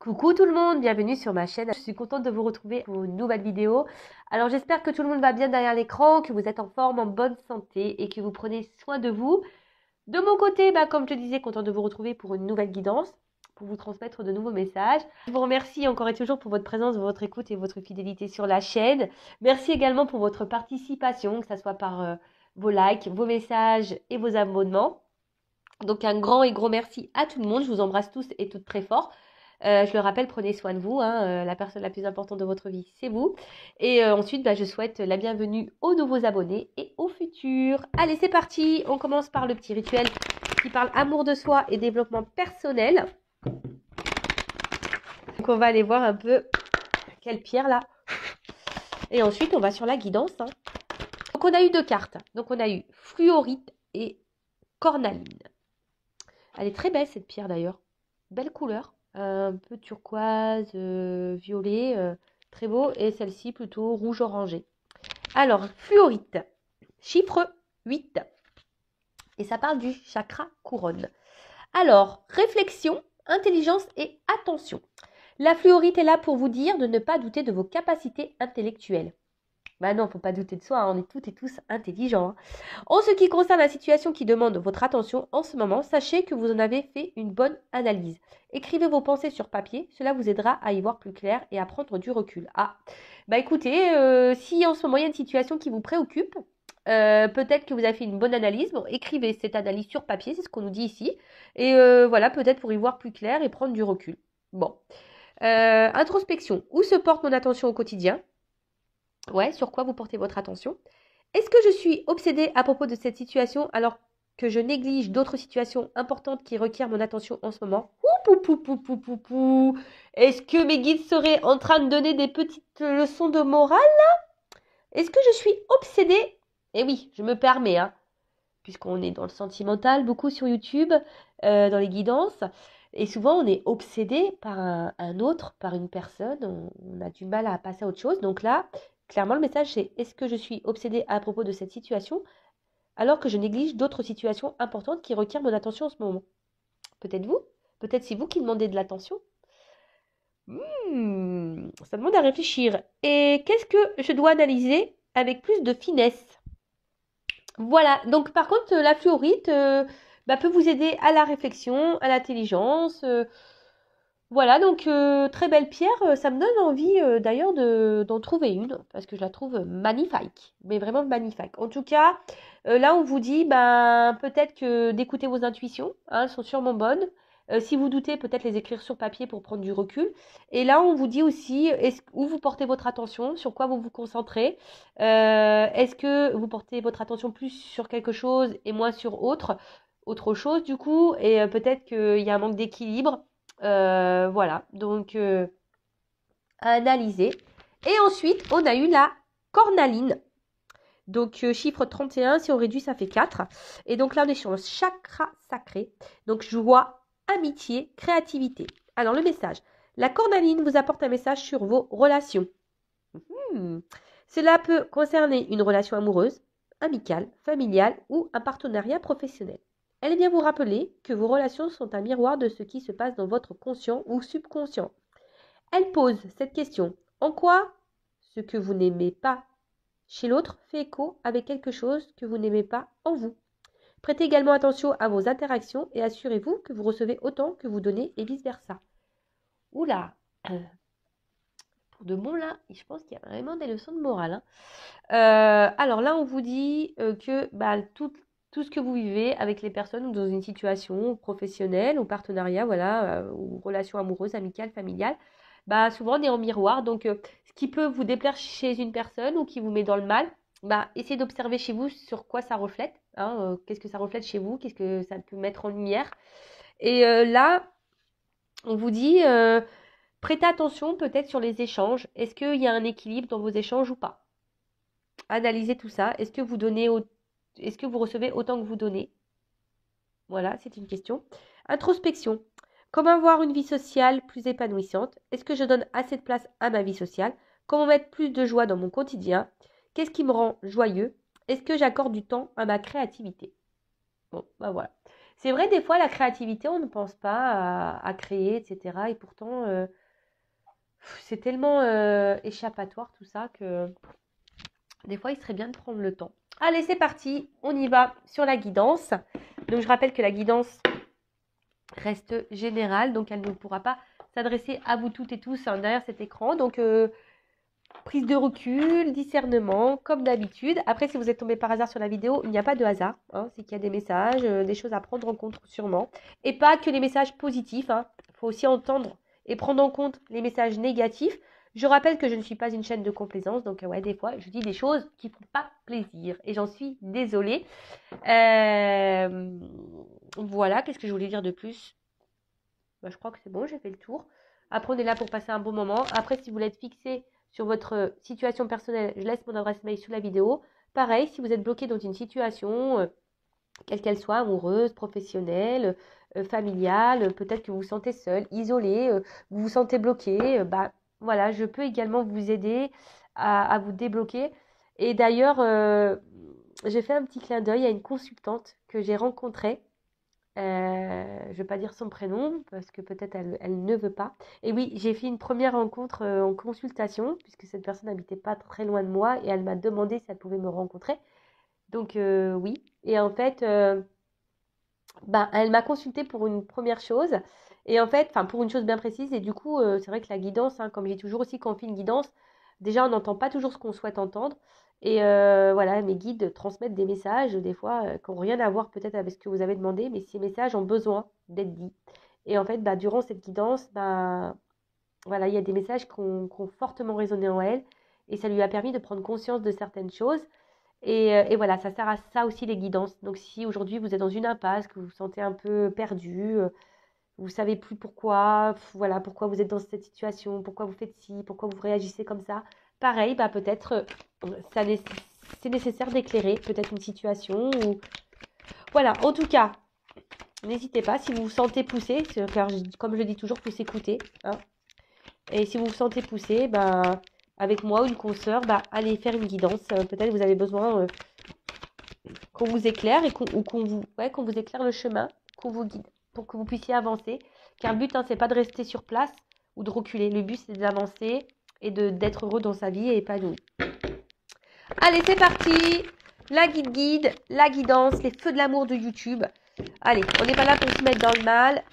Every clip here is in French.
Coucou tout le monde, bienvenue sur ma chaîne. Je suis contente de vous retrouver pour une nouvelle vidéo. Alors j'espère que tout le monde va bien derrière l'écran, que vous êtes en forme, en bonne santé et que vous prenez soin de vous. De mon côté, comme je disais, contente de vous retrouver pour une nouvelle guidance, pour vous transmettre de nouveaux messages. Je vous remercie encore et toujours pour votre présence, votre écoute et votre fidélité sur la chaîne. Merci également pour votre participation, que ce soit par vos likes, vos messages et vos abonnements. Donc un grand et gros merci à tout le monde. Je vous embrasse tous et toutes très fort. Je le rappelle, prenez soin de vous. La personne la plus importante de votre vie, c'est vous. Et ensuite, je souhaite la bienvenue aux nouveaux abonnés et aux futurs. Allez, c'est parti. On commence par le petit rituel qui parle amour de soi et développement personnel. Donc, on va aller voir un peu quelle pierre là. Et ensuite, on va sur la guidance. Donc, on a eu deux cartes. Donc, on a eu fluorite et cornaline. Elle est très belle cette pierre d'ailleurs. Belle couleur. Un peu turquoise, violet, très beau. Et celle-ci plutôt rouge orangé. Alors, fluorite, chiffre 8. Et ça parle du chakra couronne. Alors, réflexion, intelligence et attention. La fluorite est là pour vous dire de ne pas douter de vos capacités intellectuelles. Non, faut pas douter de soi, on est toutes et tous intelligents. En ce qui concerne la situation qui demande votre attention en ce moment, sachez que vous en avez fait une bonne analyse. Écrivez vos pensées sur papier, cela vous aidera à y voir plus clair et à prendre du recul. Écoutez, si en ce moment il y a une situation qui vous préoccupe, peut-être que vous avez fait une bonne analyse, écrivez cette analyse sur papier, c'est ce qu'on nous dit ici. Et voilà, peut-être pour y voir plus clair et prendre du recul. Introspection, où se porte mon attention au quotidien ? Ouais, sur quoi vous portez votre attention? Est-ce que je suis obsédée à propos de cette situation alors que je néglige d'autres situations importantes qui requièrent mon attention en ce moment? Est-ce que mes guides seraient en train de donner des petites leçons de morale là? Est-ce que je suis obsédée? Eh oui, je me permets, puisqu'on est dans le sentimental beaucoup sur YouTube, dans les guidances. Et souvent, on est obsédé par un autre, par une personne. On a du mal à passer à autre chose. Donc là, clairement, le message, c'est: est-ce que je suis obsédée à propos de cette situation alors que je néglige d'autres situations importantes qui requièrent mon attention en ce moment? Peut-être vous? Peut-être c'est vous qui demandez de l'attention? Ça demande à réfléchir. Et qu'est-ce que je dois analyser avec plus de finesse? Voilà, donc par contre, la fluorite peut vous aider à la réflexion, à l'intelligence. Voilà, donc très belle pierre. Ça me donne envie d'ailleurs d'en trouver une, parce que je la trouve magnifique, mais vraiment magnifique. En tout cas, là on vous dit peut-être que d'écouter vos intuitions, elles sont sûrement bonnes. Si vous doutez, peut-être les écrire sur papier pour prendre du recul. Et là, on vous dit aussi où vous portez votre attention, sur quoi vous vous concentrez. Est-ce que vous portez votre attention plus sur quelque chose et moins sur autre chose du coup, et peut-être qu'il y a un manque d'équilibre. Voilà, donc à analyser. Et ensuite, on a eu la cornaline. Donc, chiffre 31, si on réduit, ça fait 4. Et donc là, on est sur le chakra sacré. Donc, joie, amitié, créativité. Alors, le message. La cornaline vous apporte un message sur vos relations. Cela peut concerner une relation amoureuse, amicale, familiale ou un partenariat professionnel. Elle vient vous rappeler que vos relations sont un miroir de ce qui se passe dans votre conscient ou subconscient. Elle pose cette question: en quoi ce que vous n'aimez pas chez l'autre fait écho avec quelque chose que vous n'aimez pas en vous? Prêtez également attention à vos interactions et assurez-vous que vous recevez autant que vous donnez et vice-versa. Oula, pour de bon là, je pense qu'il y a vraiment des leçons de morale. Alors là, on vous dit que tout ce que vous vivez avec les personnes ou dans une situation professionnelle ou partenariat, voilà, ou relation amoureuse, amicale, familiale, souvent on est en miroir. Donc, ce qui peut vous déplaire chez une personne ou qui vous met dans le mal, essayez d'observer chez vous sur quoi ça reflète. Qu'est-ce que ça reflète chez vous? Qu'est-ce que ça peut mettre en lumière? Et là, on vous dit, prêtez attention peut-être sur les échanges. Est-ce qu'il y a un équilibre dans vos échanges ou pas? Analysez tout ça. Est-ce que vous recevez autant que vous donnez? Voilà, c'est une question. Introspection. Comment avoir une vie sociale plus épanouissante? Est-ce que je donne assez de place à ma vie sociale? Comment mettre plus de joie dans mon quotidien? Qu'est-ce qui me rend joyeux? Est-ce que j'accorde du temps à ma créativité? Bon, voilà. C'est vrai, des fois, la créativité, on ne pense pas à créer, etc. Et pourtant, c'est tellement échappatoire tout ça que des fois, il serait bien de prendre le temps. Allez, c'est parti, on y va sur la guidance. Donc, je rappelle que la guidance reste générale, donc elle ne pourra pas s'adresser à vous toutes et tous derrière cet écran. Donc, prise de recul, discernement, comme d'habitude. Après, si vous êtes tombé par hasard sur la vidéo, il n'y a pas de hasard. C'est qu'il y a des messages, des choses à prendre en compte sûrement. Et pas que les messages positifs. Il faut aussi entendre et prendre en compte les messages négatifs. Je rappelle que je ne suis pas une chaîne de complaisance. Donc, ouais, des fois, je dis des choses qui ne font pas plaisir. Et j'en suis désolée. Voilà, qu'est-ce que je voulais dire de plus? Je crois que c'est bon, j'ai fait le tour. Après, on est là pour passer un bon moment. Après, si vous voulez être fixé sur votre situation personnelle, je laisse mon adresse mail sous la vidéo. Pareil, si vous êtes bloqué dans une situation, quelle qu'elle soit, amoureuse, professionnelle, familiale, peut-être que vous vous sentez seul, isolé, vous vous sentez bloqué, voilà, je peux également vous aider à vous débloquer. Et d'ailleurs, j'ai fait un petit clin d'œil à une consultante que j'ai rencontrée. Je ne vais pas dire son prénom parce que peut-être elle ne veut pas. Et oui, j'ai fait une première rencontre en consultation puisque cette personne n'habitait pas très loin de moi et elle m'a demandé si elle pouvait me rencontrer. Donc oui. Et en fait, elle m'a consultée pour une première chose et en fait, enfin pour une chose bien précise. Et du coup, c'est vrai que la guidance, comme je dis toujours aussi quand on fait une guidance, déjà on n'entend pas toujours ce qu'on souhaite entendre. Et voilà, mes guides transmettent des messages, des fois, qui n'ont rien à voir peut-être avec ce que vous avez demandé, mais ces messages ont besoin d'être dits. Et en fait, durant cette guidance, voilà, il y a des messages qui ont fortement résonné en elle, et ça lui a permis de prendre conscience de certaines choses. Et voilà, ça sert à ça aussi les guidances. Donc si aujourd'hui vous êtes dans une impasse, que vous vous sentez un peu perdu, vous savez plus pourquoi, voilà, pourquoi vous êtes dans cette situation, pourquoi vous faites ci, pourquoi vous réagissez comme ça. Pareil, peut-être c'est nécessaire d'éclairer peut-être une situation ou voilà. En tout cas, n'hésitez pas si vous vous sentez poussé, car comme je dis toujours, faut s'écouter. Et si vous vous sentez poussé, avec moi ou une consoeur, allez faire une guidance. Peut-être vous avez besoin qu'on vous éclaire et qu'on vous éclaire le chemin, qu'on vous guide pour que vous puissiez avancer. Car le but, c'est pas de rester sur place ou de reculer. Le but, c'est d'avancer et d'être heureux dans sa vie et épanoui. Allez, c'est parti. La guide, la guidance, les feux de l'amour de YouTube. Allez, on n'est pas là pour se mettre dans le mal.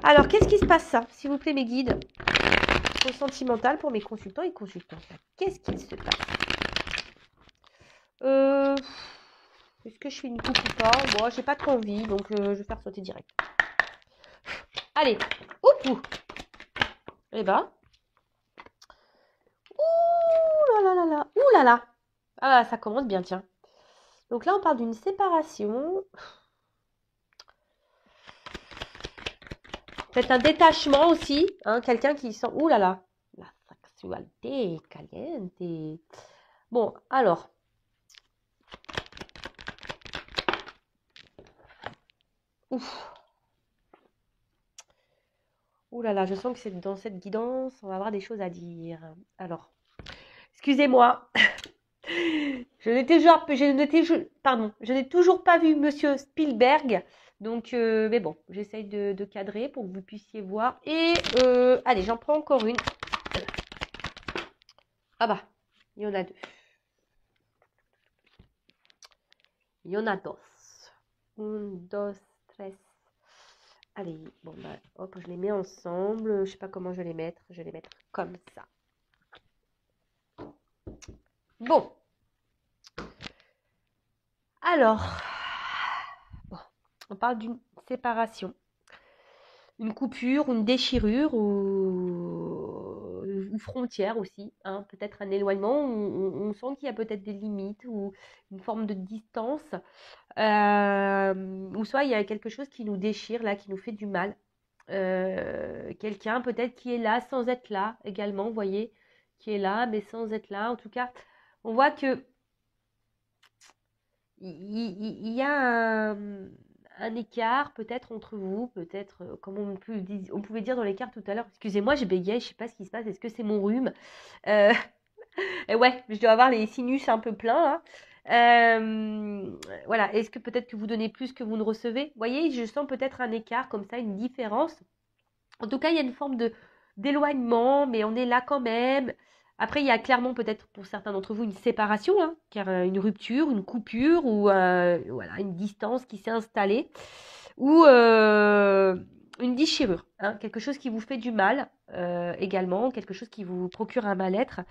Alors, qu'est-ce qui se passe ça, s'il vous plaît, mes guides? Trop sentimental pour mes consultants et consultantes. Qu'est-ce qui se passe? Est-ce que je fais une coupe ou pas? Moi, j'ai pas trop envie, donc je vais faire sauter direct. Allez, ouh. Eh ben. Ouh là là là là. Ouh là là. Ah, ça commence bien, tiens. Donc là, on parle d'une séparation. Peut-être un détachement aussi. Quelqu'un qui sent... Ouh là là. La sexualité caliente. Bon, alors. Ouf. Ouh là là, je sens que c'est dans cette guidance, on va avoir des choses à dire. Alors, excusez-moi. Je n'ai toujours pas vu Monsieur Spielberg. Donc, mais bon, j'essaye de cadrer pour que vous puissiez voir. Et, allez, j'en prends encore une. Ah bah, il y en a deux. Il y en a dos. Un, dos, tres. Allez, bon, hop, je les mets ensemble. Je sais pas comment je vais les mettre. Je vais les mettre comme ça. Bon. Alors, bon, on parle d'une séparation. Une coupure, une déchirure ou une frontière aussi. Peut-être un éloignement. On sent qu'il y a peut-être des limites ou une forme de distance. Ou soit il y a quelque chose qui nous déchire, là, qui nous fait du mal. Quelqu'un peut-être qui est là sans être là également, vous voyez, qui est là mais sans être là. En tout cas, on voit que il y a un écart peut-être entre vous, peut-être, comme on pouvait dire dans l'écart tout à l'heure. Excusez-moi, je bégaye, je sais pas ce qui se passe. Est-ce que c'est mon rhume? Et ouais, je dois avoir les sinus un peu pleins là. Voilà, est-ce que peut-être que vous donnez plus que vous ne recevez? Vous voyez, je sens peut-être un écart comme ça, une différence. En tout cas, il y a une forme d'éloignement, mais on est là quand même. Après, il y a clairement peut-être pour certains d'entre vous une séparation, hein, car une rupture, une coupure ou voilà, une distance qui s'est installée ou une déchirure, hein, quelque chose qui vous fait du mal également, quelque chose qui vous procure un mal-être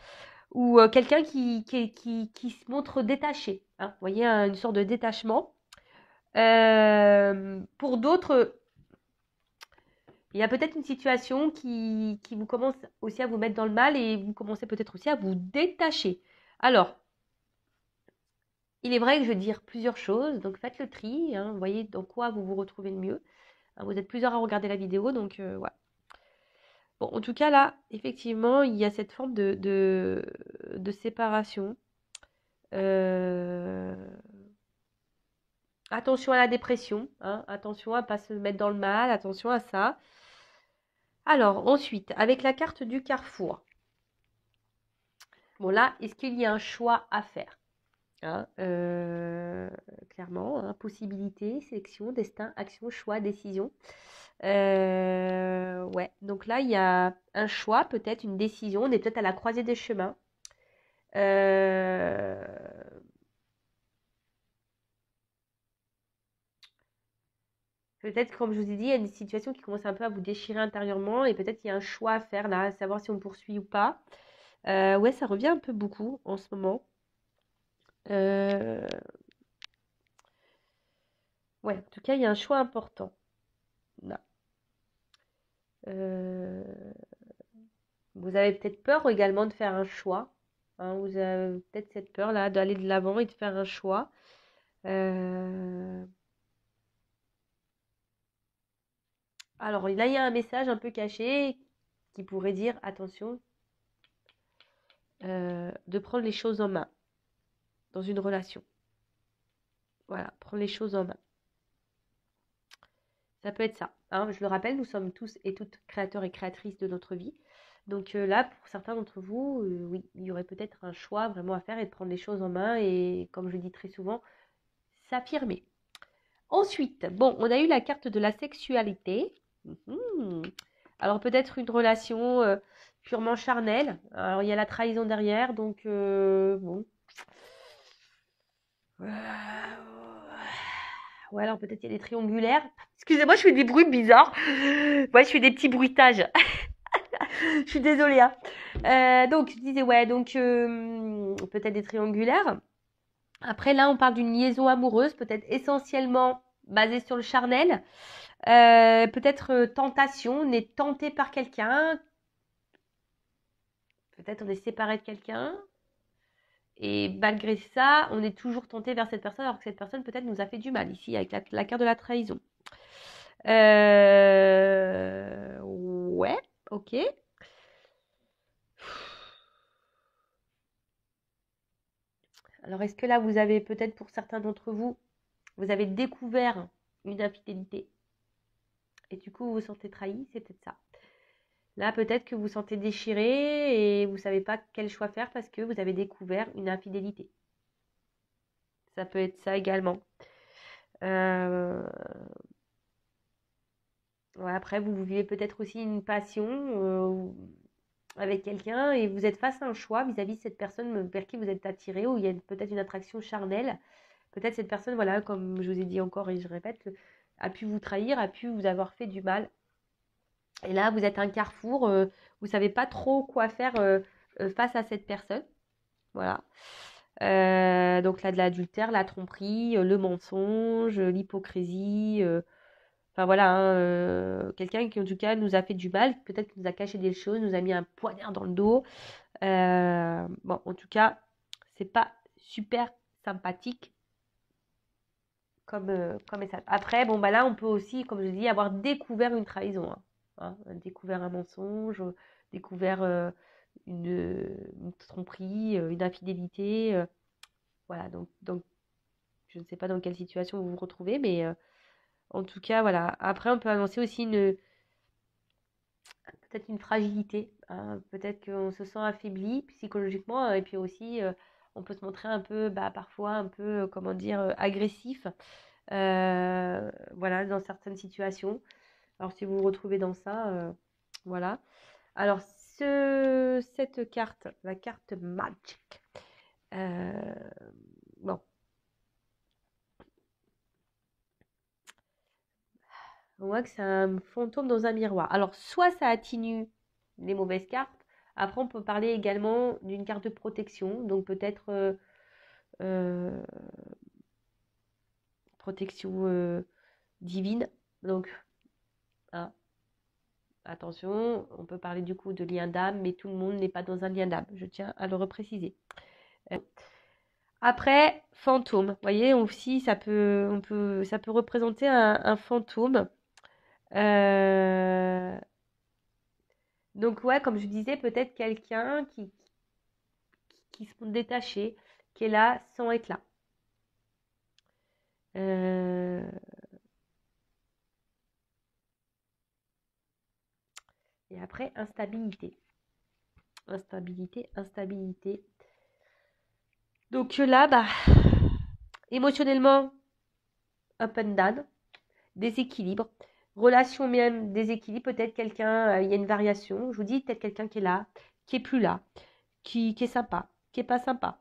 ou quelqu'un qui se montre détaché, hein, vous voyez, une sorte de détachement. Pour d'autres, il y a peut-être une situation qui vous commence aussi à vous mettre dans le mal et vous commencez peut-être aussi à vous détacher. Alors, il est vrai que je veux dire plusieurs choses, donc faites le tri, hein, voyez dans quoi vous vous retrouvez le mieux. Hein, vous êtes plusieurs à regarder la vidéo, donc voilà. Bon, en tout cas, là, effectivement, il y a cette forme de séparation. Euh, Attention à la dépression, hein, attention à ne pas se mettre dans le mal, attention à ça. Alors, ensuite, avec la carte du carrefour. Bon, là, est-ce qu'il y a un choix à faire? Hein, clairement, hein, possibilité, sélection, destin, action, choix, décision. Ouais, donc là, il y a un choix, peut-être une décision. On est peut-être à la croisée des chemins. Euh, Peut-être, comme je vous ai dit, il y a une situation qui commence un peu à vous déchirer intérieurement et peut-être il y a un choix à faire là, à savoir si on poursuit ou pas. Ouais, ça revient un peu beaucoup en ce moment. Euh, Ouais, en tout cas, il y a un choix important. Là. Euh, Vous avez peut-être peur également de faire un choix. Hein, vous avez peut-être cette peur là d'aller de l'avant et de faire un choix. Euh, Alors là, il y a un message un peu caché qui pourrait dire attention, de prendre les choses en main dans une relation. Voilà, prendre les choses en main. Ça peut être ça. Hein. Je le rappelle, nous sommes tous et toutes créateurs et créatrices de notre vie. Donc là, pour certains d'entre vous, oui, il y aurait peut-être un choix vraiment à faire et de prendre les choses en main et, comme je dis très souvent, s'affirmer. Ensuite, bon, on a eu la carte de la sexualité. Mhm. Alors peut-être une relation purement charnelle. Alors il y a la trahison derrière, donc bon. Ouais, alors peut-être il y a des triangulaires. Excusez-moi, je fais des bruits bizarres. Ouais, je fais des petits bruitages. Je suis désolée. Hein. Donc, je disais, ouais, donc peut-être des triangulaires. Après, là, on parle d'une liaison amoureuse, peut-être essentiellement basée sur le charnel. Peut-être tentation, on est tenté par quelqu'un. Peut-être on est séparé de quelqu'un. Et malgré ça, on est toujours tenté vers cette personne, alors que cette personne peut-être nous a fait du mal ici, avec la carte de la trahison. Ouais, ok. Alors, est-ce que là, vous avez peut-être pour certains d'entre vous, vous avez découvert une infidélité et du coup, vous vous sentez trahi? C'est peut-être ça. Là, peut-être que vous vous sentez déchiré et vous ne savez pas quel choix faire parce que vous avez découvert une infidélité. Ça peut être ça également. Euh, ouais, après, vous vivez peut-être aussi une passion avec quelqu'un et vous êtes face à un choix vis-à-vis de cette personne vers qui vous êtes attiré ou il y a peut-être une attraction charnelle. Peut-être cette personne, voilà, comme je vous ai dit encore et je répète, a pu vous trahir, a pu vous avoir fait du mal. Et là, vous êtes à un carrefour, vous ne savez pas trop quoi faire face à cette personne. Voilà. Donc là, de l'adultère, la tromperie, le mensonge, l'hypocrisie. Enfin voilà, hein, quelqu'un qui en tout cas nous a fait du mal, peut-être qu'il nous a caché des choses, nous a mis un poignard dans le dos. Bon, en tout cas, c'est pas super sympathique comme message. Après, bon bah là, on peut aussi, comme je dis, avoir découvert une trahison, hein, découvert un mensonge, découvert une tromperie, une infidélité. Voilà, donc je ne sais pas dans quelle situation vous vous retrouvez, mais en tout cas, voilà. Après, on peut annoncer aussi peut-être une fragilité. Hein. Peut-être qu'on se sent affaibli psychologiquement et puis aussi on peut se montrer un peu, parfois un peu, comment dire, agressif, voilà, dans certaines situations. Alors, si vous vous retrouvez dans ça, voilà. Alors, cette carte, la carte Magic, bon, on voit que c'est un fantôme dans un miroir. Alors, soit ça atténue les mauvaises cartes. Après, on peut parler également d'une carte de protection. Donc, peut-être euh, protection divine. Donc, hein, attention, on peut parler du coup de lien d'âme, mais tout le monde n'est pas dans un lien d'âme. Je tiens à le repréciser. Après, fantôme. Vous voyez, aussi, ça peut représenter un fantôme. Donc, ouais, comme je disais, peut-être quelqu'un qui se sont détachés, qui est là sans être là. Et après, instabilité. Instabilité, instabilité. Donc là, émotionnellement, up and down, déséquilibre. Relation même, déséquilibre. Peut-être quelqu'un, il y a une variation. Je vous dis, peut-être quelqu'un qui est là, qui est plus là, qui est sympa, qui est pas sympa.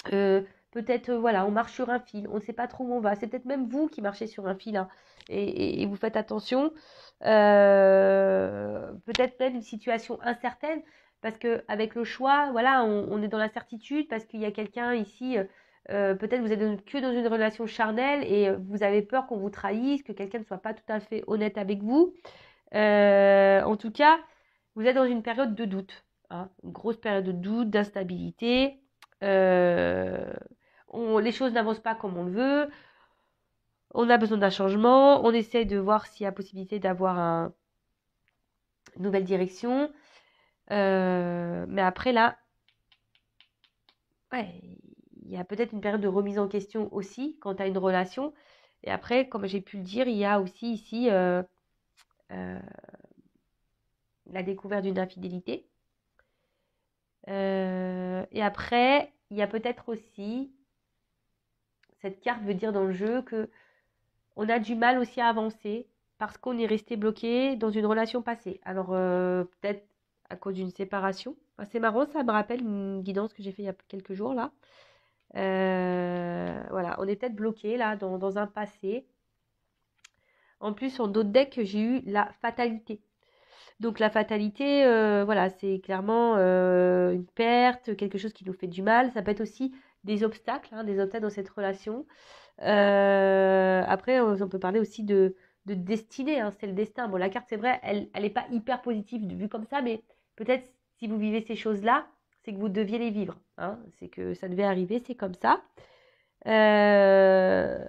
Peut-être, voilà, on marche sur un fil, on ne sait pas trop où on va. C'est peut-être même vous qui marchez sur un fil, hein, et vous faites attention. Peut-être même une situation incertaine, parce qu'avec le choix, voilà, on est dans l'incertitude, parce qu'il y a quelqu'un ici, peut-être vous êtes que dans une relation charnelle, et vous avez peur qu'on vous trahisse, que quelqu'un ne soit pas tout à fait honnête avec vous. En tout cas, vous êtes dans une période de doute, hein, une grosse période de doute, d'instabilité. Euh, les choses n'avancent pas comme on le veut. On a besoin d'un changement. On essaie de voir s'il y a possibilité d'avoir une nouvelle direction. Mais après, là, ouais, il y a peut-être une période de remise en question aussi quant à une relation. Et après, comme j'ai pu le dire, il y a aussi ici euh, la découverte d'une infidélité. Et après, il y a peut-être aussi, cette carte veut dire dans le jeu que on a du mal aussi à avancer parce qu'on est resté bloqué dans une relation passée. Alors, peut-être à cause d'une séparation. Enfin, c'est marrant, ça me rappelle une guidance que j'ai fait il y a quelques jours là. Voilà, on est peut-être bloqué là dans un passé. En plus, sur d'autres decks, j'ai eu la fatalité. Donc la fatalité, voilà, c'est clairement une perte, quelque chose qui nous fait du mal. Ça peut être aussi des obstacles dans cette relation. Après, on peut parler aussi de destinée, hein, c'est le destin. Bon, la carte, c'est vrai, elle n'est pas hyper positive vue comme ça, mais peut-être si vous vivez ces choses-là, c'est que vous deviez les vivre, hein. C'est que ça devait arriver, c'est comme ça. Euh,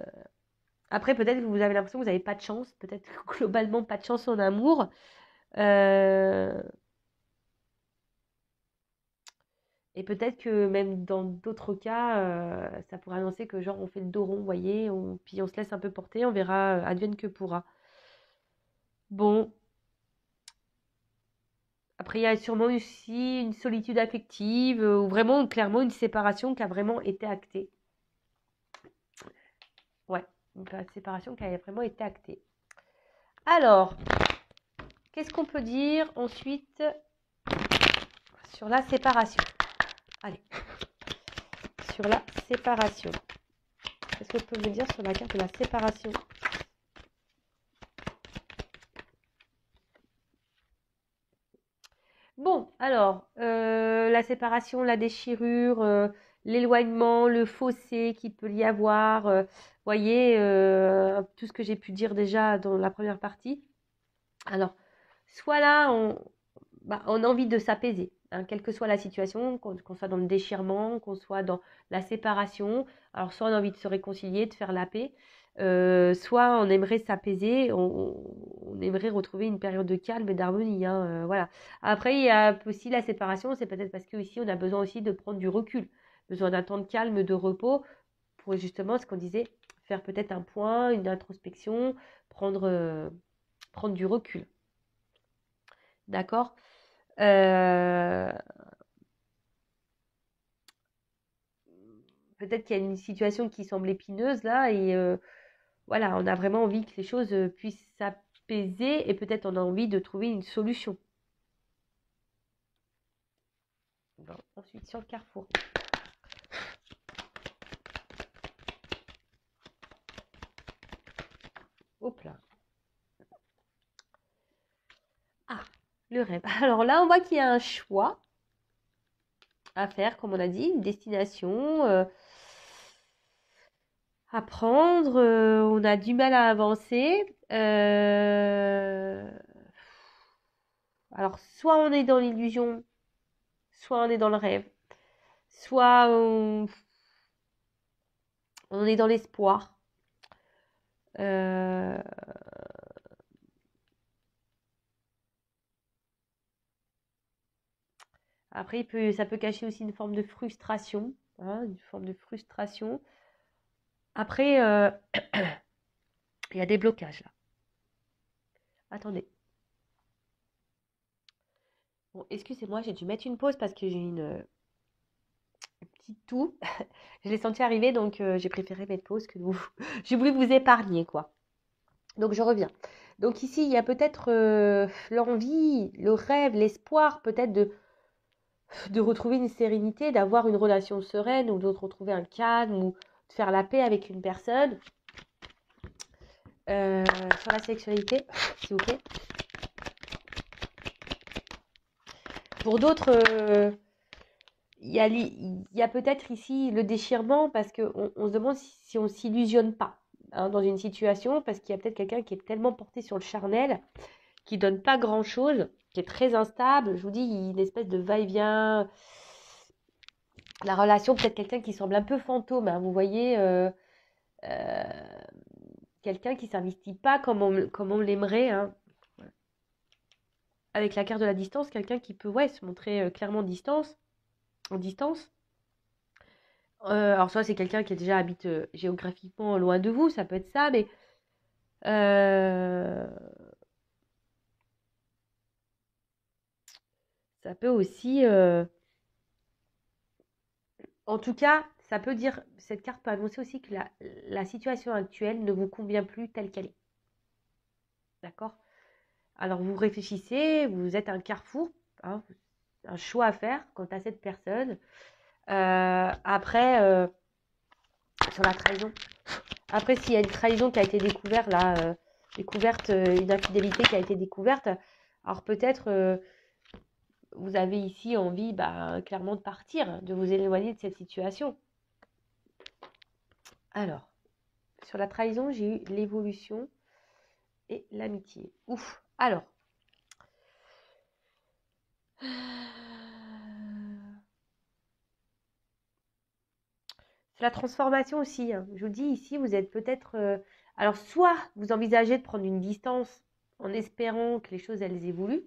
Après, peut-être que vous avez l'impression que vous n'avez pas de chance, peut-être globalement pas de chance en amour. Euh, Et peut-être que même dans d'autres cas, ça pourrait annoncer que genre on fait le dos rond, vous voyez, puis on se laisse un peu porter, on verra, advienne que pourra. Bon, après il y a sûrement aussi une solitude affective, ou vraiment clairement une séparation qui a vraiment été actée. Ouais, une séparation qui a vraiment été actée. Alors, qu'est-ce qu'on peut dire ensuite sur la séparation? Allez, sur la séparation. Qu'est-ce que je peux vous dire sur la carte de la séparation? Bon, alors, la séparation, la déchirure, l'éloignement, le fossé qu'il peut y avoir, voyez, tout ce que j'ai pu dire déjà dans la première partie. Alors, soit là, on a envie de s'apaiser, hein, quelle que soit la situation, qu'on soit dans le déchirement, qu'on soit dans la séparation. Alors, soit on a envie de se réconcilier, de faire la paix, soit on aimerait s'apaiser, on aimerait retrouver une période de calme et d'harmonie, hein, voilà. Après, il y a aussi la séparation, c'est peut-être parce que ici, on a besoin aussi de prendre du recul, besoin d'un temps de calme, de repos, pour justement, ce qu'on disait, faire peut-être un point, une introspection, prendre du recul. D'accord. peut-être qu'il y a une situation qui semble épineuse là et voilà, on a vraiment envie que les choses puissent s'apaiser et peut-être on a envie de trouver une solution. Bon, ensuite, sur le carrefour. Hop là. Ah, le rêve. Alors là, on voit qu'il y a un choix à faire, comme on a dit, une destination à prendre. On a du mal à avancer. Alors, soit on est dans l'illusion, soit on est dans le rêve, soit on est dans l'espoir. Après, ça peut cacher aussi une forme de frustration, hein, une forme de frustration. Après, il y a des blocages là. Attendez. Bon, excusez-moi, j'ai dû mettre une pause parce que j'ai une petite toux. Je l'ai senti arriver, donc j'ai préféré mettre pause que vous. J'ai voulu vous épargner, quoi. Donc je reviens. Donc ici, il y a peut-être l'envie, le rêve, l'espoir peut-être de retrouver une sérénité, d'avoir une relation sereine ou de retrouver un calme ou de faire la paix avec une personne. Sur la sexualité, s'il vous plaît. Pour d'autres, il y a peut-être ici le déchirement parce qu'on se demande si on ne s'illusionne pas hein, dans une situation, parce qu'il y a peut-être quelqu'un qui est tellement porté sur le charnel, qui donne pas grand-chose, qui est très instable. Je vous dis, il y a une espèce de va-et-vient. La relation, peut-être quelqu'un qui semble un peu fantôme, hein, vous voyez, quelqu'un qui ne s'investit pas comme on l'aimerait. Hein. Avec la carte de la distance, quelqu'un qui peut se montrer clairement en distance. Alors soit c'est quelqu'un qui déjà habite géographiquement loin de vous, ça peut être ça, mais ça peut aussi, en tout cas, ça peut dire, cette carte peut annoncer aussi que la situation actuelle ne vous convient plus telle qu'elle est. D'accord? Alors vous réfléchissez, vous êtes à un carrefour, hein, un choix à faire quant à cette personne. Après, sur la trahison. Après, s'il y a une trahison qui a été découverte, là, une infidélité qui a été découverte, alors peut-être vous avez ici envie clairement de partir, de vous éloigner de cette situation. Alors, sur la trahison, j'ai eu l'évolution et l'amitié. Ouf. Alors. C'est la transformation aussi. Hein. Je vous dis ici, vous êtes peut-être... alors, soit vous envisagez de prendre une distance en espérant que les choses, elles évoluent.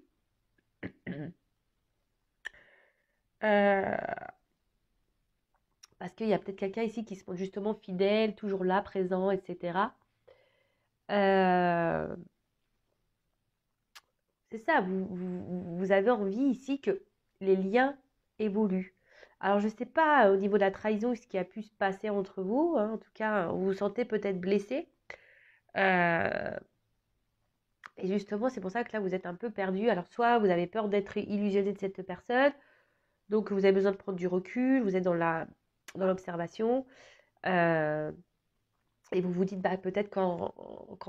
Parce qu'il y a peut-être quelqu'un ici qui se montre justement fidèle, toujours là, présent, etc. C'est ça, vous avez envie ici que les liens évoluent. Alors, je ne sais pas au niveau de la trahison ce qui a pu se passer entre vous. Hein. En tout cas, vous vous sentez peut-être blessé. Et justement, c'est pour ça que là, vous êtes un peu perdu. Alors, soit vous avez peur d'être illusionné de cette personne, donc vous avez besoin de prendre du recul, vous êtes dans l'observation, et vous vous dites, peut-être qu'en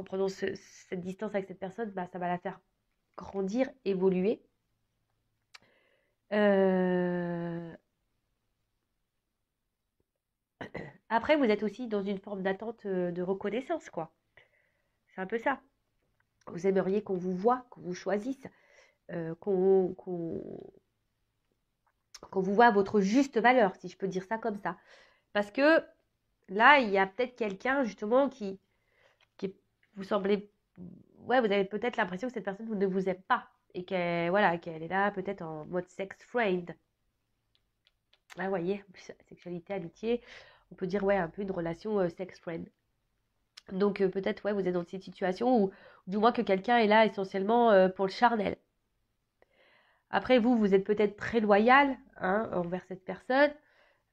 prenant cette distance avec cette personne, ça va la faire grandir, évoluer. Après, vous êtes aussi dans une forme d'attente de reconnaissance, quoi. C'est un peu ça. Vous aimeriez qu'on vous voie, qu'on vous choisisse, qu'on vous voit à votre juste valeur, si je peux dire ça comme ça. Parce que là, il y a peut-être quelqu'un, justement, qui vous semblez... Ouais, vous avez peut-être l'impression que cette personne ne vous aime pas. Et qu'elle est là, peut-être en mode sex friend. Vous voyez, sexualité, amitié, on peut dire, un peu une relation sex friend. Donc, peut-être, vous êtes dans cette situation où, du moins, que quelqu'un est là essentiellement pour le charnel. Après, vous êtes peut-être très loyal envers cette personne.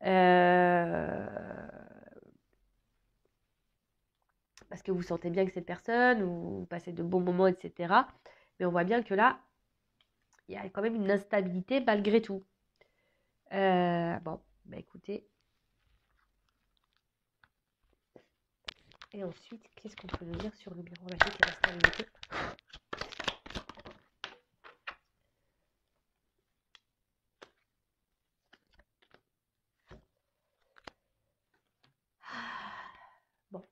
Euh, parce que vous sentez bien que cette personne, ou vous passez de bons moments, etc. Mais on voit bien que là, il y a quand même une instabilité malgré tout. Bon, bah écoutez. Et ensuite, qu'est-ce qu'on peut nous dire sur le miroir magique et l'instabilité? Bon,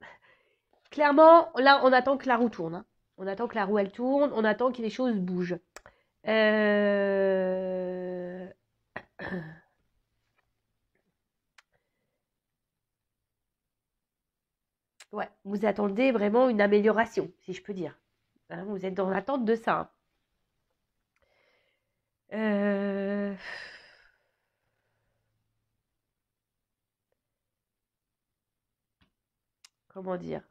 clairement, là, on attend que la roue tourne, hein. On attend que la roue, elle tourne. On attend que les choses bougent. Euh... Ouais, vous attendez vraiment une amélioration, si je peux dire. Hein, vous êtes dans l'attente de ça, hein. Euh, Comment dire?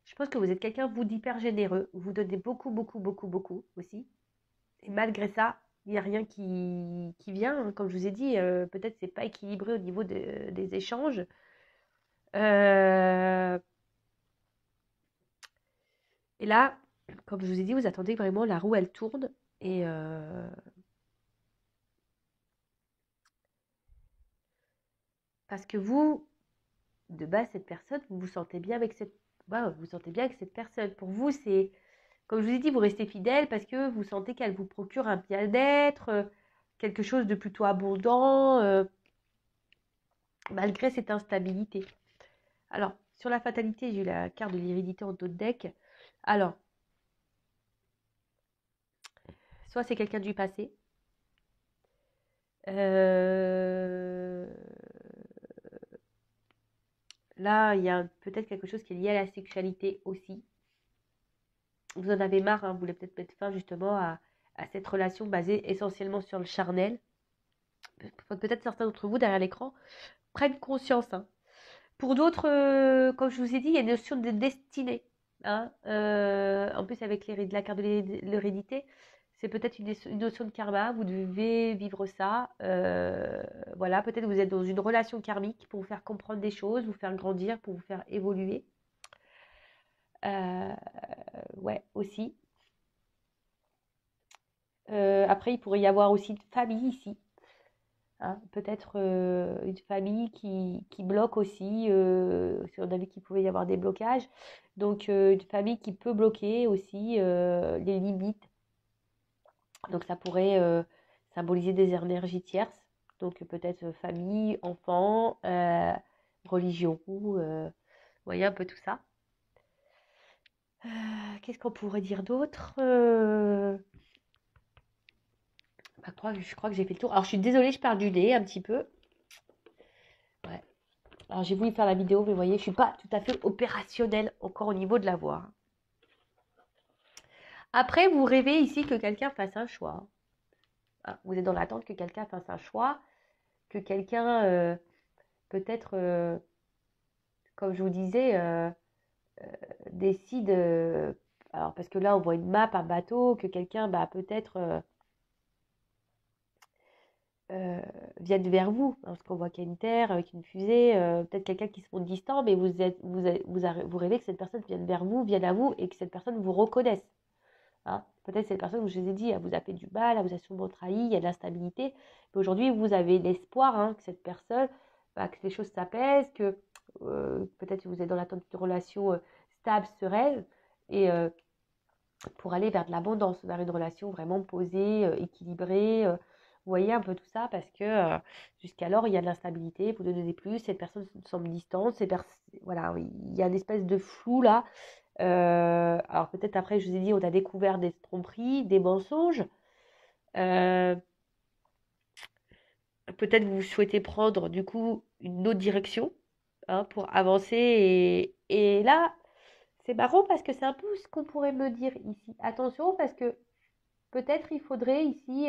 Je pense que vous êtes quelqu'un, vous, d'hyper généreux. Vous donnez beaucoup, beaucoup, beaucoup, beaucoup aussi. Et malgré ça, il n'y a rien qui vient, hein. Comme je vous ai dit, peut-être c'est pas équilibré au niveau des échanges. Euh, et là, comme je vous ai dit, vous attendez que vraiment la roue, elle tourne. Et parce que vous, de base, cette personne, vous vous sentez bien avec cette, ouais, vous vous sentez bien avec cette personne. Pour vous, c'est, comme je vous ai dit, vous restez fidèle parce que vous sentez qu'elle vous procure un bien-être, quelque chose de plutôt abondant, malgré cette instabilité. Alors, sur la fatalité, j'ai eu la carte de l'hérédité en dos de deck. Alors, soit c'est quelqu'un du passé. Euh, Là, il y a peut-être quelque chose qui est lié à la sexualité aussi. Vous en avez marre, hein, vous voulez peut-être mettre fin justement à cette relation basée essentiellement sur le charnel. Peut-être certains d'entre vous derrière l'écran prennent conscience, hein. Pour d'autres, comme je vous ai dit, il y a une notion de destinée, hein. En plus, avec la carte de l'hérédité, c'est peut-être une notion de karma. Vous devez vivre ça. Voilà, peut-être vous êtes dans une relation karmique pour vous faire comprendre des choses, vous faire grandir, pour vous faire évoluer. Euh, ouais, aussi. Après, il pourrait y avoir aussi une famille ici, hein. Peut-être une famille qui bloque aussi. Si on a vu qu'il pouvait y avoir des blocages. Donc, une famille qui peut bloquer aussi les limites. Donc, ça pourrait symboliser des énergies tierces. Donc, peut-être famille, enfant, religion. Vous voyez un peu tout ça. Qu'est-ce qu'on pourrait dire d'autre? Je crois que j'ai fait le tour. Alors, je suis désolée, je perds du nez un petit peu. Ouais. Alors, j'ai voulu faire la vidéo, mais vous voyez, je ne suis pas tout à fait opérationnelle encore au niveau de la voix. Après, vous rêvez ici que quelqu'un fasse un choix. Ah, vous êtes dans l'attente que quelqu'un fasse un choix, que quelqu'un, peut-être, comme je vous disais, décide. Alors, parce que là, on voit une map, un bateau, que quelqu'un, bah, peut-être, euh, vienne vers vous, hein, parce qu'on voit qu'il y a une terre avec une fusée, peut-être quelqu'un qui se montre distant, mais vous rêvez que cette personne vienne vers vous, vienne à vous, et que cette personne vous reconnaisse, hein. Peut-être cette personne, comme je vous ai dit, elle vous a fait du mal, elle vous a sûrement trahi, il y a de l'instabilité. Mais aujourd'hui, vous avez l'espoir, hein, que cette personne, bah, que les choses s'apaisent, que peut-être que vous êtes dans l'attente d'une relation stable, sereine, et pour aller vers de l'abondance, vers une relation vraiment posée, équilibrée. Vous voyez un peu tout ça parce que jusqu'alors, il y a de l'instabilité, vous donnez plus, cette personne semble distante, voilà, il y a une espèce de flou là. Alors peut-être après, je vous ai dit, on a découvert des tromperies, des mensonges. Euh, Peut-être vous souhaitez prendre du coup une autre direction, hein, pour avancer. Et là, c'est marrant parce que c'est un peu ce qu'on pourrait me dire ici. Attention parce que peut-être il faudrait ici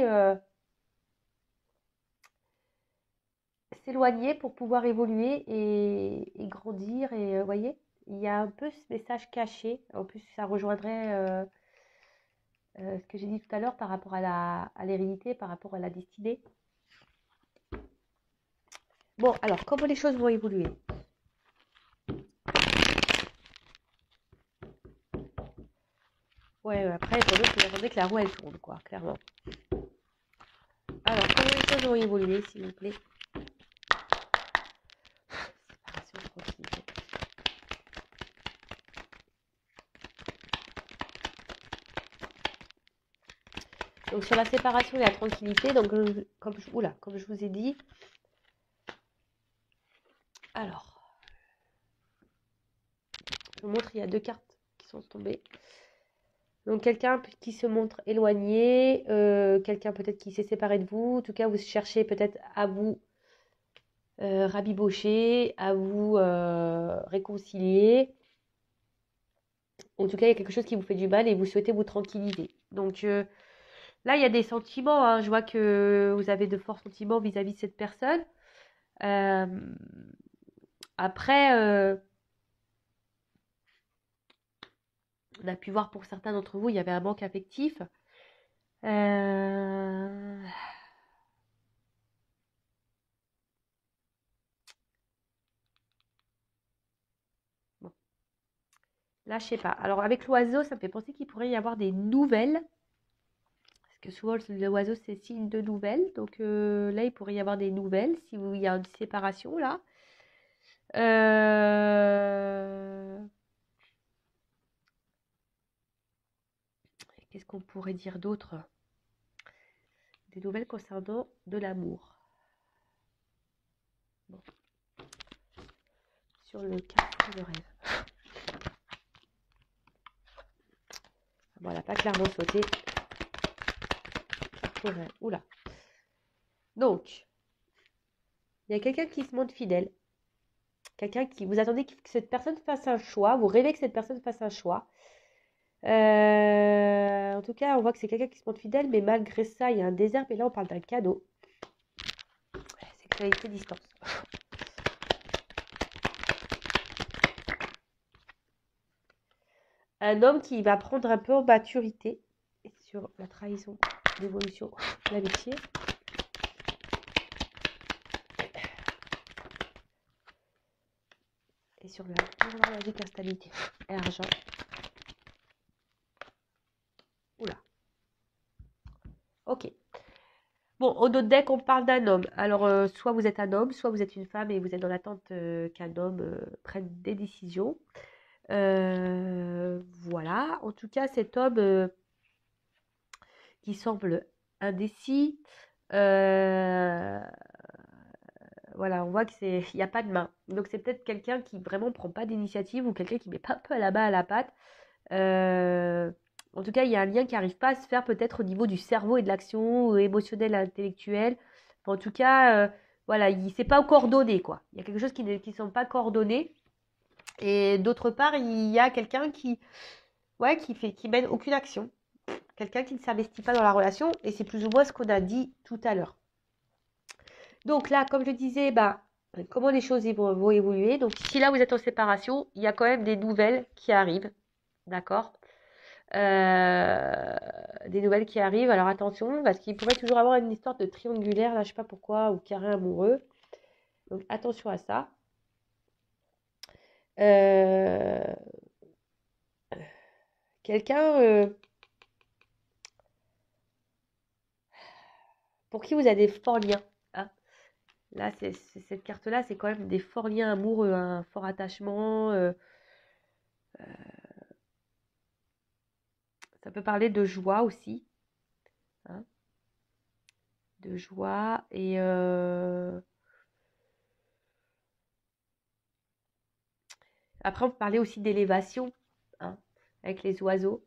s'éloigner pour pouvoir évoluer et grandir. Et vous voyez, il y a un peu ce message caché. En plus, ça rejoindrait ce que j'ai dit tout à l'heure par rapport à l'hérédité, par rapport à la destinée. Bon, alors, comment les choses vont évoluer? Ouais, après, pour l'autre, vous attendez que la roue, elle tourne, quoi, clairement. Alors, comment les choses vont évoluer, s'il vous plaît? Séparation, tranquillité. Donc, sur la séparation et la tranquillité, donc, comme je vous ai dit, alors, je vous montre, il y a 2 cartes qui sont tombées. Donc, quelqu'un qui se montre éloigné, quelqu'un peut-être qui s'est séparé de vous. En tout cas, vous cherchez peut-être à vous rabibocher, à vous réconcilier. En tout cas, il y a quelque chose qui vous fait du mal et vous souhaitez vous tranquilliser. Donc, là, il y a des sentiments, hein. Je vois que vous avez de forts sentiments vis-à-vis de cette personne. Euh, après, on a pu voir pour certains d'entre vous, il y avait un manque affectif. Euh, bon, là, je sais pas. Alors, avec l'oiseau, ça me fait penser qu'il pourrait y avoir des nouvelles. Parce que souvent, l'oiseau, c'est signe de nouvelles. Donc, là, il pourrait y avoir des nouvelles si il y a une séparation, là. Qu'est-ce qu'on pourrait dire d'autre? Des nouvelles concernant de l'amour. Bon. Sur le carrefour de rêve. Bon, elle n'a pas clairement sauté. Carrefour de rêve. Oula. Donc, il y a quelqu'un qui se montre fidèle. Quelqu'un qui vous attendez que cette personne fasse un choix. Vous rêvez que cette personne fasse un choix. En tout cas, on voit que c'est quelqu'un qui se montre fidèle, mais malgré ça, il y a un désert. Mais là, on parle d'un cadeau. Sexualité distance. Un homme qui va prendre un peu en maturité sur la trahison, l'évolution, l'amitié. Et sur la magique instabilité et l'argent. Oula. Ok. Bon, au dos deck, on parle d'un homme. Alors, soit vous êtes un homme, soit vous êtes une femme et vous êtes dans l'attente qu'un homme prenne des décisions. Voilà. En tout cas, cet homme qui semble indécis, voilà, on voit que il n'y a pas de main. Donc, c'est peut-être quelqu'un qui vraiment prend pas d'initiative ou quelqu'un qui met pas un peu la main à la pâte. En tout cas, il y a un lien qui n'arrive pas à se faire peut-être au niveau du cerveau et de l'action émotionnelle, intellectuelle. Enfin, en tout cas, voilà, il ne s'est pas coordonné, quoi. Il y a quelque chose qui ne sont pas coordonnés. Et d'autre part, il y a quelqu'un ouais, qui mène aucune action. Quelqu'un qui ne s'investit pas dans la relation. Et c'est plus ou moins ce qu'on a dit tout à l'heure. Donc là, comme je disais, bah, comment les choses vont évoluer. Donc si là, vous êtes en séparation, il y a quand même des nouvelles qui arrivent. D'accord? Des nouvelles qui arrivent. Alors attention, parce qu'il pourrait toujours avoir une histoire de triangulaire, là je sais pas pourquoi, ou carré amoureux. Donc attention à ça. Quelqu'un pour qui vous avez des forts liens. Hein. Là, cette carte-là, c'est quand même des forts liens amoureux, un fort attachement. Ça peut parler de joie aussi. Hein, de joie et après on peut parler aussi d'élévation, hein, avec les oiseaux.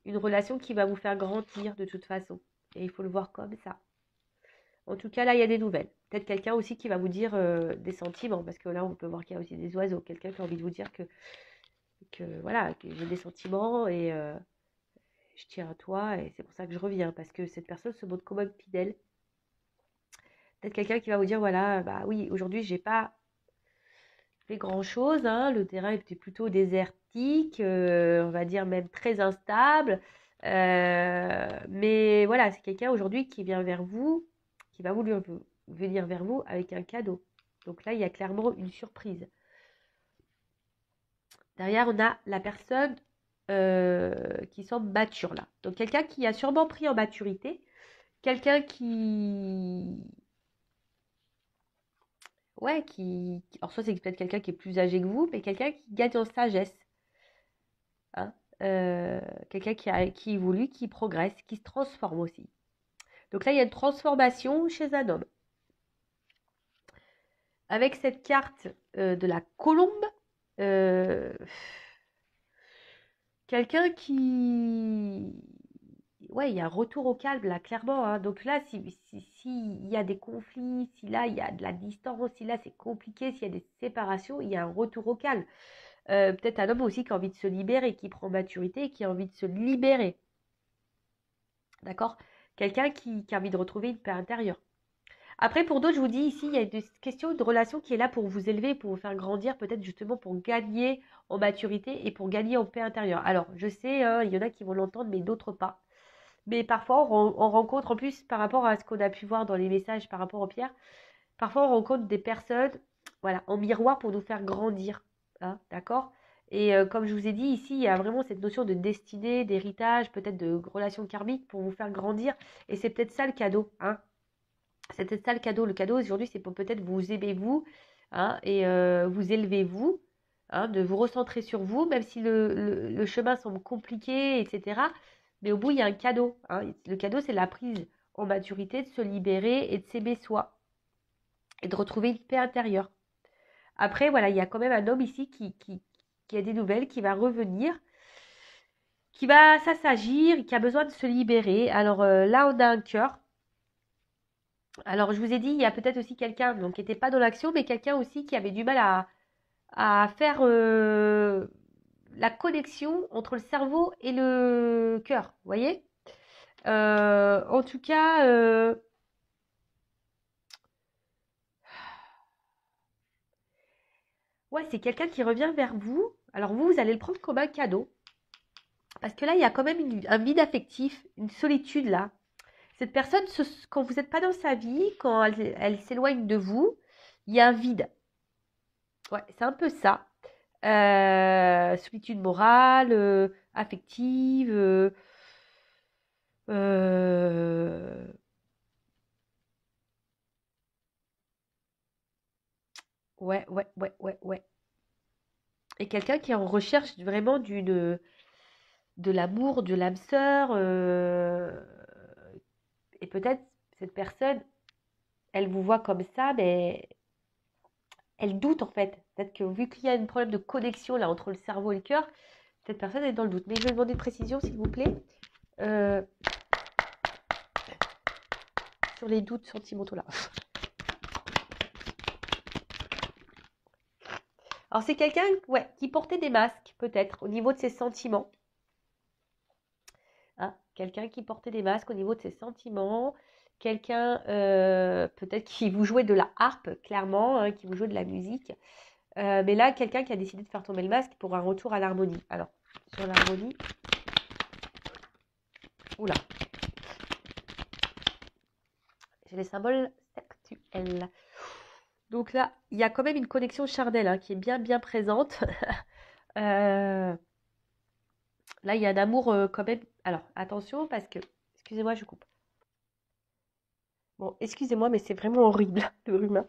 Une relation qui va vous faire grandir de toute façon. Et il faut le voir comme ça. En tout cas, là, il y a des nouvelles. Peut-être quelqu'un aussi qui va vous dire des sentiments, parce que là, on peut voir qu'il y a aussi des oiseaux. Quelqu'un qui a envie de vous dire que voilà, que j'ai des sentiments et je tiens à toi et c'est pour ça que je reviens, parce que cette personne se montre quand même fidèle. Peut-être quelqu'un qui va vous dire, voilà, bah oui, aujourd'hui, j'ai pas fait grand-chose, hein, le terrain était plutôt désertique, on va dire même très instable. Mais voilà, c'est quelqu'un aujourd'hui qui vient vers vous, qui va venir vers vous avec un cadeau. Donc là, il y a clairement une surprise. Derrière, on a la personne qui semble mature là. Donc quelqu'un qui a sûrement pris en maturité. Quelqu'un qui... Ouais, en soi, c'est peut-être quelqu'un qui est plus âgé que vous, mais quelqu'un qui gagne en sagesse. Hein. Quelqu'un qui évolue, qui progresse, qui se transforme aussi. Donc là, il y a une transformation chez un homme. Avec cette carte de la colombe, euh, quelqu'un qui... Ouais, il y a un retour au calme, là, clairement. Hein. Donc là, s'il y a des conflits, si là, il y a de la distance, si là, c'est compliqué, s'il y a des séparations, il y a un retour au calme. Peut-être un homme aussi qui a envie de se libérer, qui prend maturité et qui a envie de se libérer. D'accord? Quelqu'un qui a envie de retrouver une paix intérieure. Après, pour d'autres, je vous dis ici, il y a une question de relation qui est là pour vous élever, pour vous faire grandir, peut-être justement pour gagner en maturité et pour gagner en paix intérieure. Alors, je sais, hein, il y en a qui vont l'entendre, mais d'autres pas. Mais parfois, on rencontre, en plus, par rapport à ce qu'on a pu voir dans les messages par rapport aux pierres, parfois on rencontre des personnes, voilà, en miroir pour nous faire grandir. Hein, d'accord? Et comme je vous ai dit, ici, il y a vraiment cette notion de destinée, d'héritage, peut-être de relation karmique pour vous faire grandir. Et c'est peut-être ça le cadeau. Hein. C'est peut-être ça le cadeau. Le cadeau aujourd'hui, c'est pour peut-être vous aimer vous, hein, et vous élever vous, hein, de vous recentrer sur vous, même si le chemin semble compliqué, etc. Mais au bout, il y a un cadeau. Hein. Le cadeau, c'est la prise en maturité, de se libérer et de s'aimer soi. Et de retrouver une paix intérieure. Après, voilà, il y a quand même un homme ici qui a des nouvelles, qui va revenir, qui va s'assagir, qui a besoin de se libérer. Alors là, on a un cœur. Alors, je vous ai dit, il y a peut-être aussi quelqu'un donc, qui n'était pas dans l'action, mais quelqu'un aussi qui avait du mal à faire la connexion entre le cerveau et le cœur. Vous voyez? En tout cas, ouais, c'est quelqu'un qui revient vers vous. Alors vous allez le prendre comme un cadeau. Parce que là, il y a quand même un vide affectif, une solitude là. Cette personne, quand vous n'êtes pas dans sa vie, quand elle s'éloigne de vous, il y a un vide. Ouais, c'est un peu ça. Solitude morale, affective. Euh, ouais, ouais, ouais, ouais, ouais. Et quelqu'un qui est en recherche vraiment de l'amour, de l'âme sœur. Et peut-être cette personne, elle vous voit comme ça, mais elle doute en fait. Peut-être que vu qu'il y a un problème de connexion là entre le cerveau et le cœur, cette personne est dans le doute. Mais je vais demander une précision s'il vous plaît euh, sur les doutes sentimentaux là. Alors c'est quelqu'un ouais, qui portait des masques peut-être au niveau de ses sentiments. Hein, quelqu'un qui portait des masques au niveau de ses sentiments. Quelqu'un peut-être qui vous jouait de la harpe clairement, hein, qui vous jouait de la musique. Mais là, quelqu'un qui a décidé de faire tomber le masque pour un retour à l'harmonie. Alors, sur l'harmonie. Oula. J'ai les symboles sexuels. Donc là, il y a quand même une connexion charnelle hein, qui est bien, bien présente. Là, il y a un amour quand même. Alors, attention parce que. Excusez-moi, je coupe. Bon, excusez-moi, mais c'est vraiment horrible, le rhume.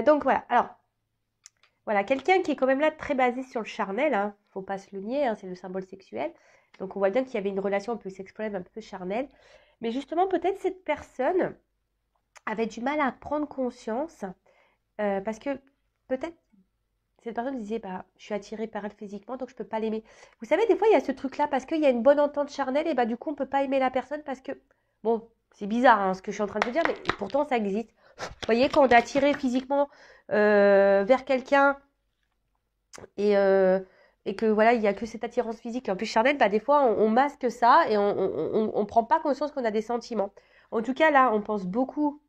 Donc voilà. Alors, voilà, quelqu'un qui est quand même là très basé sur le charnel, hein, faut pas se le nier, hein, c'est le symbole sexuel. Donc on voit bien qu'il y avait une relation un peu sexuelle, un peu charnelle. Mais justement, peut-être cette personne avait du mal à prendre conscience parce que peut-être cette personne disait bah, je suis attirée par elle physiquement donc je peux pas l'aimer. Vous savez, des fois il y a ce truc-là parce qu'il y a une bonne entente charnelle et bah du coup on peut pas aimer la personne parce que bon, c'est bizarre hein, ce que je suis en train de vous dire, mais pourtant ça existe. Vous voyez, quand on est attiré physiquement vers quelqu'un et que voilà, il n'y a que cette attirance physique. Et en plus, charnel, bah, des fois, on masque ça et on prend pas conscience qu'on a des sentiments. En tout cas, là, on pense beaucoup.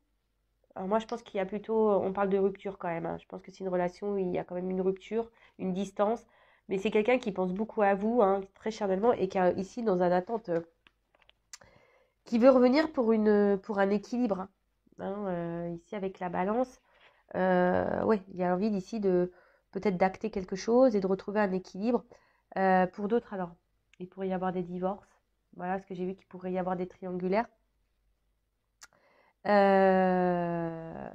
Alors moi, je pense qu'il y a plutôt, on parle de rupture quand même. Hein. Je pense que c'est une relation où il y a quand même une rupture, une distance. Mais c'est quelqu'un qui pense beaucoup à vous, hein, très charnellement, et qui est ici dans une attente, qui veut revenir pour un équilibre. Hein, ici avec la balance. Ouais, il y a envie d'ici de peut-être d'acter quelque chose et de retrouver un équilibre. Pour d'autres, alors, il pourrait y avoir des divorces. Voilà, ce que j'ai vu qu'il pourrait y avoir des triangulaires. Euh,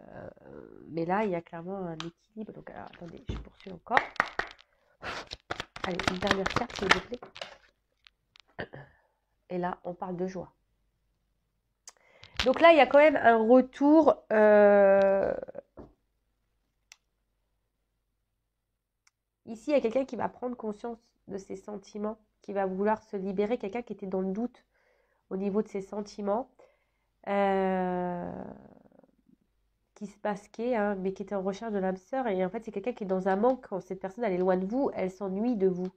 mais là, il y a clairement un équilibre. Donc, alors, attendez, je poursuis encore. Allez, une dernière carte, s'il vous plaît. Et là, on parle de joie. Donc là, il y a quand même un retour. Ici, il y a quelqu'un qui va prendre conscience de ses sentiments, qui va vouloir se libérer, quelqu'un qui était dans le doute au niveau de ses sentiments, qui se masquait, hein, mais qui était en recherche de l'âme sœur. Et en fait, c'est quelqu'un qui est dans un manque. Quand cette personne, elle est loin de vous, elle s'ennuie de vous.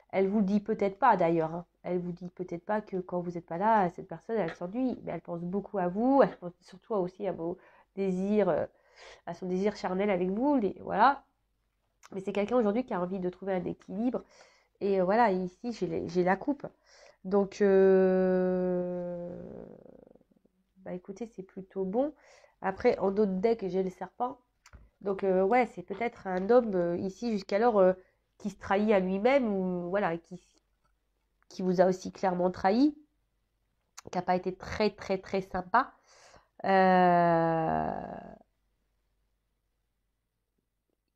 Elle vous le dit peut-être pas d'ailleurs, hein. Elle vous dit peut-être pas que quand vous n'êtes pas là, cette personne, elle s'ennuie, mais elle pense beaucoup à vous. Elle pense surtout aussi à vos désirs, à son désir charnel avec vous. Voilà. Mais c'est quelqu'un aujourd'hui qui a envie de trouver un équilibre. Et voilà, ici, j'ai la coupe. Donc, bah écoutez, c'est plutôt bon. Après, en d'autres decks, j'ai le serpent. Donc, ouais, c'est peut-être un homme ici jusqu'alors qui se trahit à lui-même ou voilà, qui vous a aussi clairement trahi, qui n'a pas été très, très, très sympa.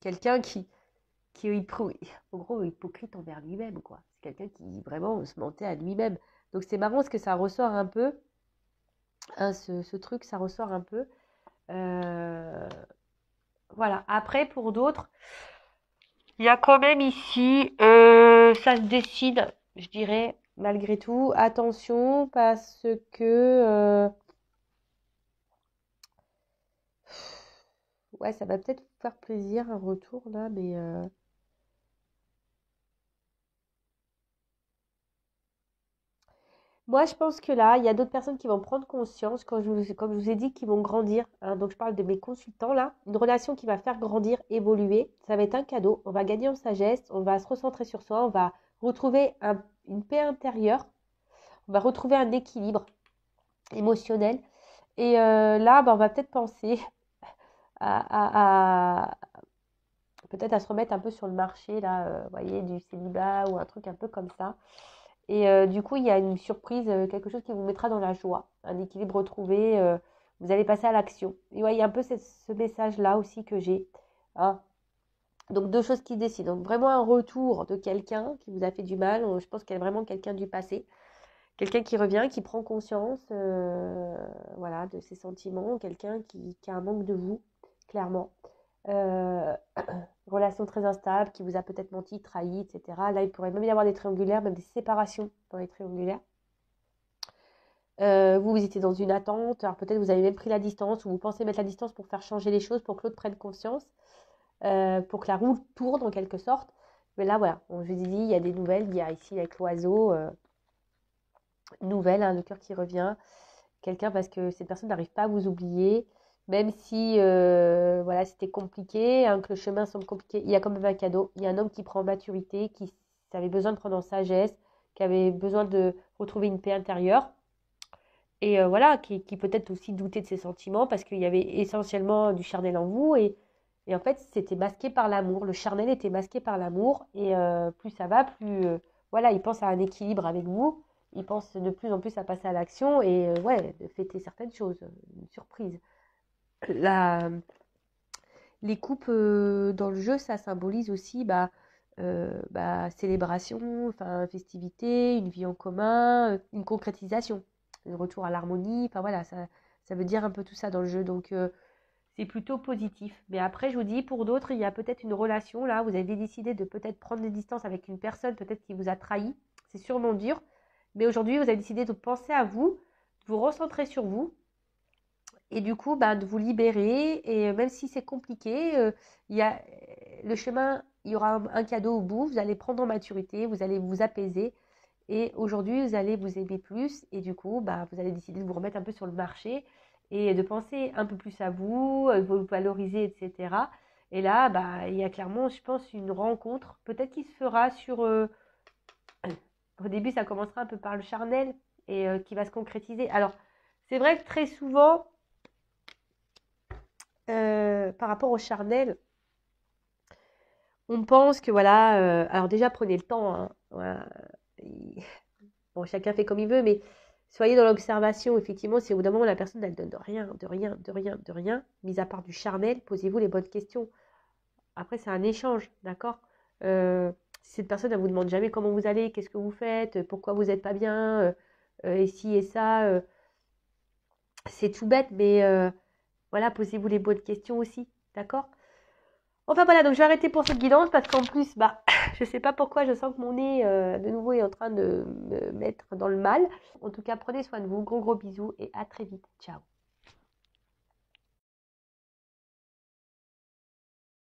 Quelqu'un qui est en gros hypocrite envers lui-même, quoi. C'est quelqu'un qui vraiment se mentait à lui-même. Donc, c'est marrant parce que ça ressort un peu. Hein, ce truc, ça ressort un peu. Voilà. Après, pour d'autres, il y a quand même ici, ça se décide, je dirais, malgré tout. Attention, parce que, ouais, ça va peut-être vous faire plaisir un retour là, mais moi, je pense que là, il y a d'autres personnes qui vont prendre conscience, comme je vous ai dit, qui vont grandir, hein. Donc, je parle de mes consultants là. Une relation qui va faire grandir, évoluer. Ça va être un cadeau. On va gagner en sagesse. On va se recentrer sur soi. On va retrouver une paix intérieure. On va retrouver un équilibre émotionnel. Et là, bah, on va peut-être penser à peut-être à se remettre un peu sur le marché, là, vous voyez, du célibat ou un truc un peu comme ça. Et du coup, il y a une surprise, quelque chose qui vous mettra dans la joie, un équilibre retrouvé, vous allez passer à l'action. Et ouais, il y a un peu ce message-là aussi que j'ai, hein. Donc, deux choses qui décident. Donc, vraiment un retour de quelqu'un qui vous a fait du mal. Je pense qu'il y a vraiment quelqu'un du passé. Quelqu'un qui revient, qui prend conscience voilà, de ses sentiments. Quelqu'un qui a un manque de vous, clairement. Euh, relation très instable, qui vous a peut-être menti, trahi, etc. Là, il pourrait même y avoir des triangulaires, même des séparations dans les triangulaires. Vous étiez dans une attente, alors peut-être vous avez même pris la distance, ou vous pensez mettre la distance pour faire changer les choses, pour que l'autre prenne conscience, pour que la roue tourne en quelque sorte. Mais là, voilà, je vous ai dit, il y a des nouvelles, il y a ici avec l'oiseau, nouvelle, hein, le cœur qui revient, quelqu'un parce que cette personne n'arrive pas à vous oublier, même si voilà, c'était compliqué, hein, que le chemin semble compliqué, il y a quand même un cadeau. Il y a un homme qui prend en maturité, qui avait besoin de prendre en sagesse, qui avait besoin de retrouver une paix intérieure. Et voilà, qui peut-être aussi doutait de ses sentiments parce qu'il y avait essentiellement du charnel en vous. Et en fait, c'était masqué par l'amour. Le charnel était masqué par l'amour. Et plus ça va, plus voilà, il pense à un équilibre avec vous. Il pense de plus en plus à passer à l'action et ouais, de fêter certaines choses. Une surprise. La, les coupes dans le jeu, ça symbolise aussi célébration, enfin, festivité, une vie en commun, une concrétisation, un retour à l'harmonie. Enfin voilà, ça veut dire un peu tout ça dans le jeu. Donc c'est plutôt positif. Mais après, je vous dis, pour d'autres, il y a peut-être une relation là. Vous avez décidé de peut-être prendre des distances avec une personne, peut-être qui vous a trahi. C'est sûrement dur. Mais aujourd'hui, vous avez décidé de penser à vous, de vous recentrer sur vous et du coup, bah, de vous libérer. Et même si c'est compliqué, il y a le chemin, il y aura un cadeau au bout. Vous allez prendre en maturité, vous allez vous apaiser. Et aujourd'hui, vous allez vous aimer plus. Et du coup, bah, vous allez décider de vous remettre un peu sur le marché et de penser un peu plus à vous, vous valoriser, etc. Et là, bah, il y a clairement, je pense, une rencontre, peut-être qui se fera sur... au début, ça commencera un peu par le charnel et qui va se concrétiser. Alors, c'est vrai que très souvent, par rapport au charnel, on pense que voilà, alors déjà prenez le temps, hein, voilà. Bon, chacun fait comme il veut, mais soyez dans l'observation. Effectivement, si au bout d'un moment la personne elle donne de rien, de rien, de rien, de rien, mis à part du charnel, posez-vous les bonnes questions. Après, c'est un échange, d'accord? Si cette personne elle vous demande jamais comment vous allez, qu'est-ce que vous faites, pourquoi vous n'êtes pas bien, et ci et ça, c'est tout bête, mais voilà, posez-vous les bonnes questions aussi, d'accord? Enfin voilà, donc je vais arrêter pour cette guidance parce qu'en plus, bah, je sais pas pourquoi, je sens que mon nez de nouveau est en train de me mettre dans le mal. En tout cas, prenez soin de vous, gros gros bisous et à très vite. Ciao.